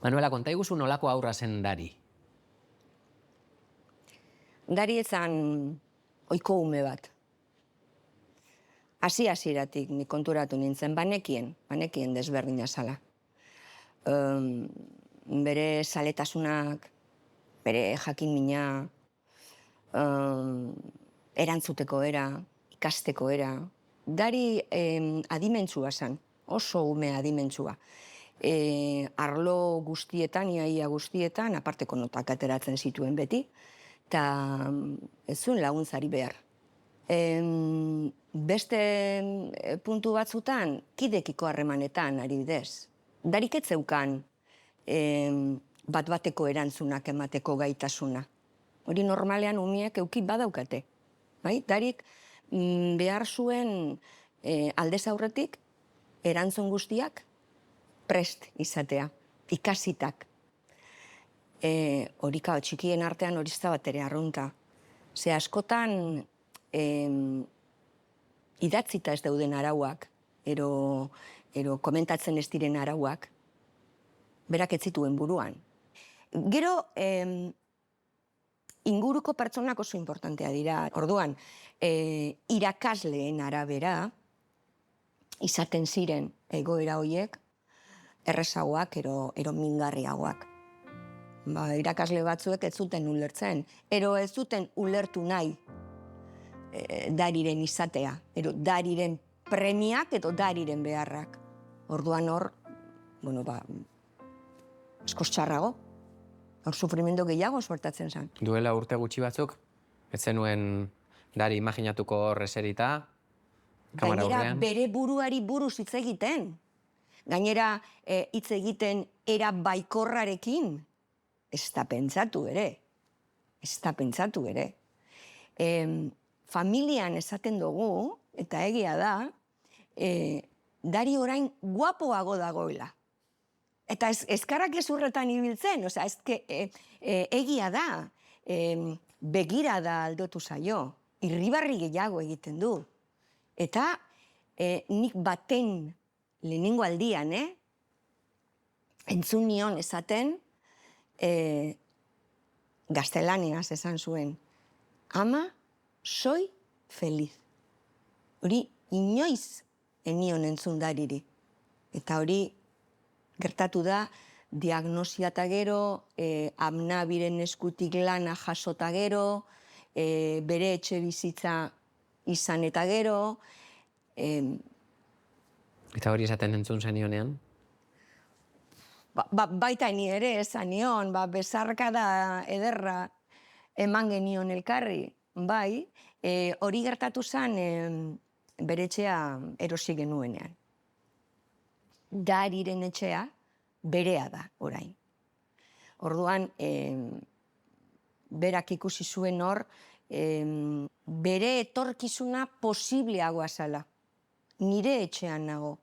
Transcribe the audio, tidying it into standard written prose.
Manuela, konta iguzu nolako aurra zen Dari? Dari etzan oiko ume bat. Hasieratik ni konturatu nintzen, banekien desberdina zala. Bere zaletasunak, bere jakin-mina, erantzuteko era, ikasteko era. Dari adimentsua zen, oso ume adimentsua. Arlo guztietan, iaia guztietan, aparteko notak ateratzen zituen beti, eta ez zuen laguntzari behar. Beste puntu batzutan, kidekiko harremanetan, adibidez. Darik ez zeukan bat-bateko erantzunak emateko gaitasuna. Hori normalean umiek euki badaukate. Bai? Darik behar zuen aldez aurretik erantzun guztiak prest izatea, ikasitak. Horika txikien artean hori bat ere arrunta. Ze askotan idatzita ez dauden arauak, ero komentatzen ez diren arauak, berak ez zituen buruan. Gero, inguruko pertsonak oso importantea dira. Orduan, irakasleen arabera, izaten ziren egoera horiek, errezagoak, ero mingarriagoak. Irakasle batzuek ez zuten ulertzen, ero ez zuten ulertu nahi Dariren izatea, ero Dariren premiak edo Dariren beharrak. Orduan hor, askoz txarrago, hor sufrimendo gehiago suertatzen zen. Duela urte gutxi batzuk, ez zenuen Dari imaginatuko hor eserita, kamara Gainera, aurrean? bere buruari buruz hitz egiten. Gainera, hitz egiten era baikorrarekin. Ez da pentsatu ere. Familian esaten dugu, eta egia da, Dari orain guapoago dagoela. Eta ezkarrak ezurretan ibiltzen, egia da, begirada aldotu zaio, irribarri gehiago egiten du. Eta nik baten lehenengo aldian, entzun nion esaten, gaztelaniaz esan zuen, ama, soy feliz. Hori inoiz enion entzun Dariri. Eta hori gertatu da, diagnosia eta gero, amnabiren eskutik lana jasota gero, bere etxe bizitza izan eta gero. Eta hori esaten entzun zenionean? Baita ni ere esan nion, bezarkada ederra eman genion elkarri. Bai, hori gertatu zen bere etxea erosi genuenean. Dariren etxea berea da orain. Orduan, berak ikusi zuen hor, bere etorkizuna posibleagoa zala. Nire etxean nago.